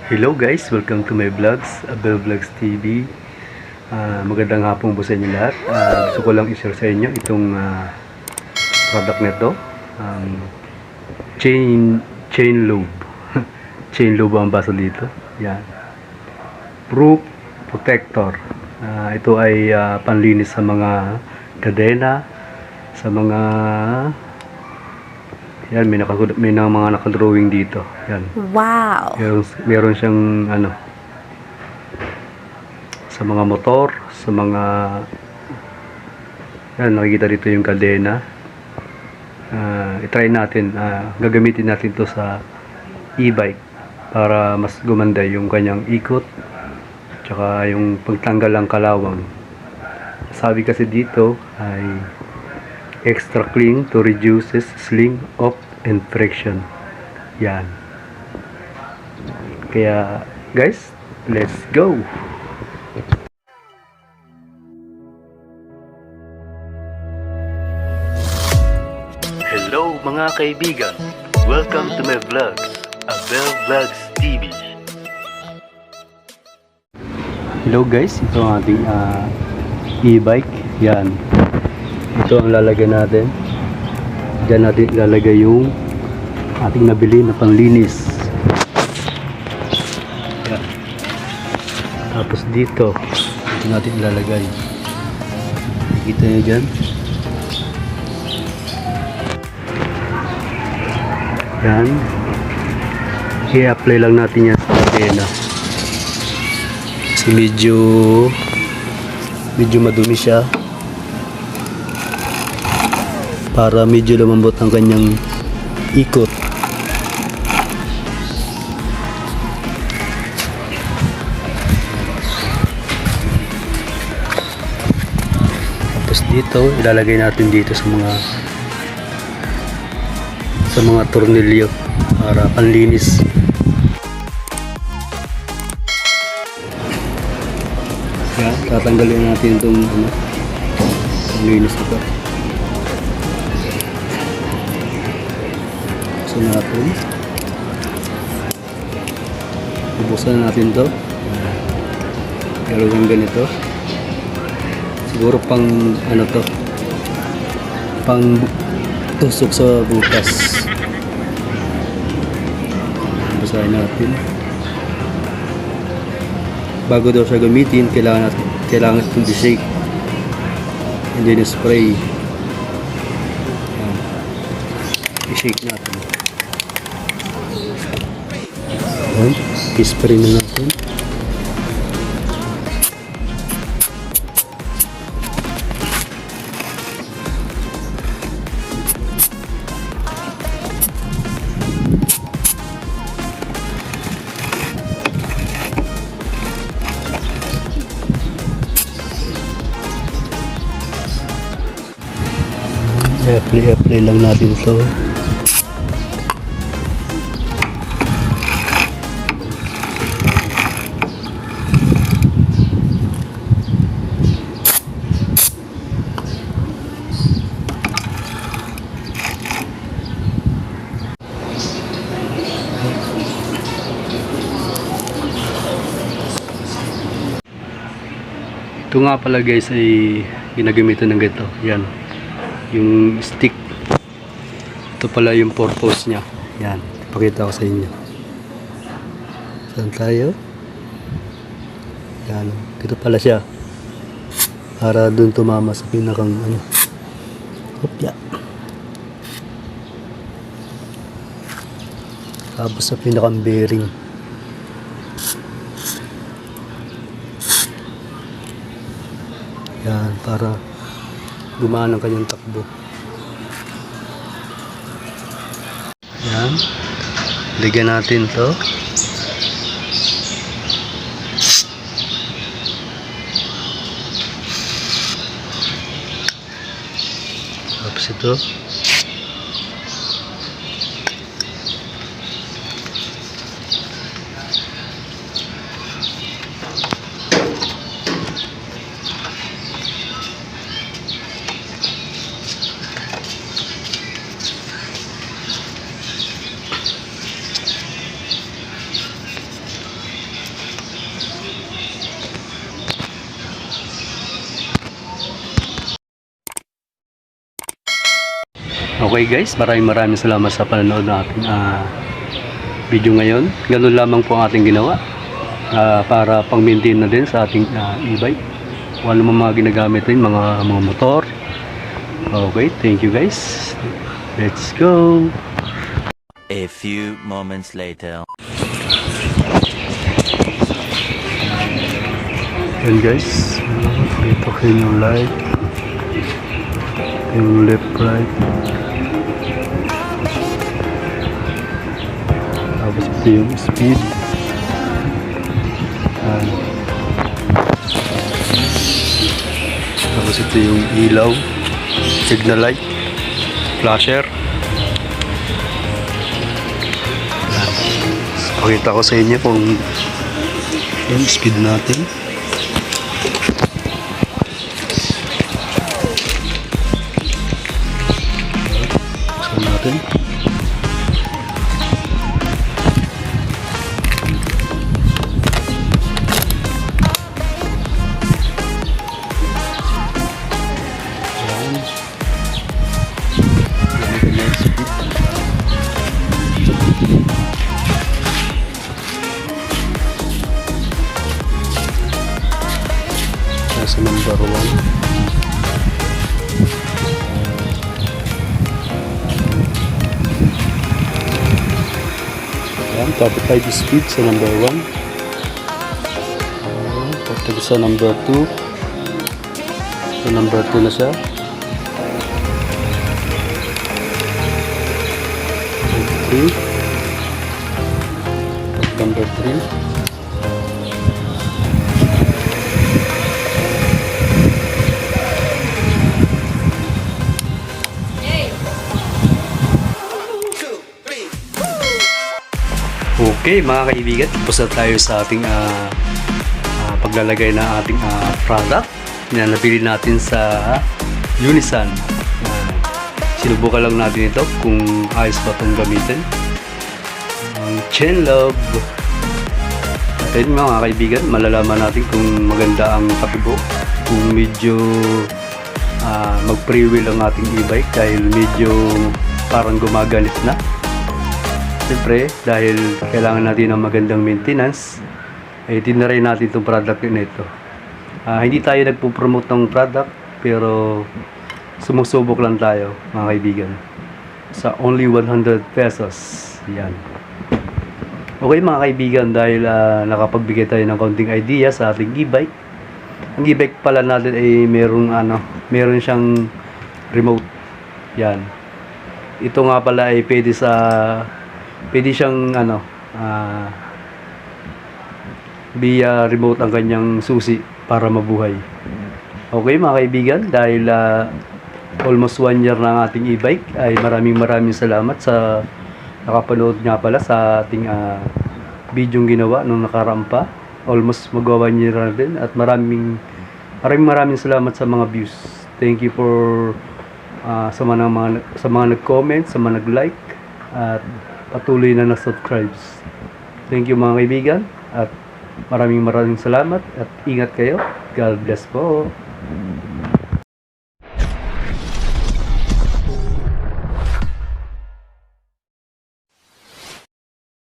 Hello guys, welcome to my vlogs, Abel Vlogs TV. Magandang hapon po sa inyo lahat. Gusto ko lang i-share sa inyo itong product nito. Chain lube. Chain lube ang basa dito. Yan. Roof protector. Ito ay panlinis sa mga kadena, sa mga yan, may mga nakadrawing dito. Yan. Wow! Meron siyang sa mga motor, sa mga yan, nakikita dito yung kadena. I-try natin, gagamitin natin to sa e-bike para mas gumanda yung kanyang ikot tsaka yung pagtanggal ng kalawang. Sabi kasi dito ay extra clean to reduces sling up and friction. Yan. Kaya guys, let's go. Hello mga kaibigan. Welcome to my vlogs, Abel Vlogs TV. Hello guys, ito ang ating e-bike. Yan. Ito ang lalagyan natin. Diyan natin ilalagay yung ating nabili na panlinis. Yan. Tapos dito natin ilalagay. Nakikita nyo dyan. Yan. I-apply lang natin yan sa kadena. Kasi medyo madumi siya. Para medyo lumambot ang kanyang ikot. Tapos dito ilalagay natin dito sa mga tornilyo para panlinis. Yan, tatanggalin natin itong panlinis ito. Natin ubusan natin to, pero yung ganito siguro pang to, pang tusok sa butas. Ubusan natin bago daw siya gamitin. Kailangan itong i-shake and then spray. I-shake natin. I-spray na natin. Apply lang natin ito. Ito nga pala guys ay ginagamitan ng ganito. Yan. Yung stick. Ito pala yung purpose niya. Yan. Ipakita ko sa inyo. Saan tayo? Yan. Ito pala siya. Para dun tumama sa pinakang Hopya. Tapos sa pinakang bearing. Yan, para gumaan ang kanyang takbo. Yan. Ligyan natin to. Tapos ito. Okay guys, maraming salamat sa panonood ng ating video ngayon. Ganun lamang po ang ating ginawa para pang-maintain na din sa ating e-bike. Kung ano mga ginagamit din, mga motor. Okay, thank you guys. Let's go! A few moments later. Yan guys, dito kayo yung light, yung left right, tapos ito yung speed, tapos ito yung ilaw, signal light, flasher. Pakita ko sa inyo kung yung speed natin. Buksan natin. Nasa number 1. Yan, 35 speed sa number 1. Tapos sa number 2. Sa number 2 na siya. Number 3. Okay mga kaibigan, tapos na tayo sa ating paglalagay na ating product na nabili natin sa Unisan. Sinubukan lang natin ito kung ayos ba itong gamitin. Ang Chenlove. At yun mga kaibigan, malalaman natin kung maganda ang pakibo, kung medyo mag-freewheel ang ating e-bike dahil medyo parang gumaganit na. Siyempre, dahil kailangan natin ng magandang maintenance, ay tinaray natin itong product na ito. Hindi tayo nagpo-promote ng product, pero sumusubok lang tayo, mga kaibigan. Sa only 100 pesos. Yan. Okay mga kaibigan, dahil nakapagbigay tayo ng konting idea sa ating e-bike. Ang e-bike pala natin ay meron siyang remote. Yan. Ito nga pala ay pwede siyang via remote ang kanyang susi para mabuhay. Okay mga kaibigan, dahil almost 1 year na ang ating e-bike, ay maraming salamat sa nakapanood nga pala sa ating video ginawa nung nakaraan pa. Almost magwa 1 year na din, at maraming salamat sa mga views. Thank you for sa mga nag-comment, sa mga nag-like, at patuloy na na-subscribe. Thank you mga kaibigan, at maraming salamat, at ingat kayo. God bless po.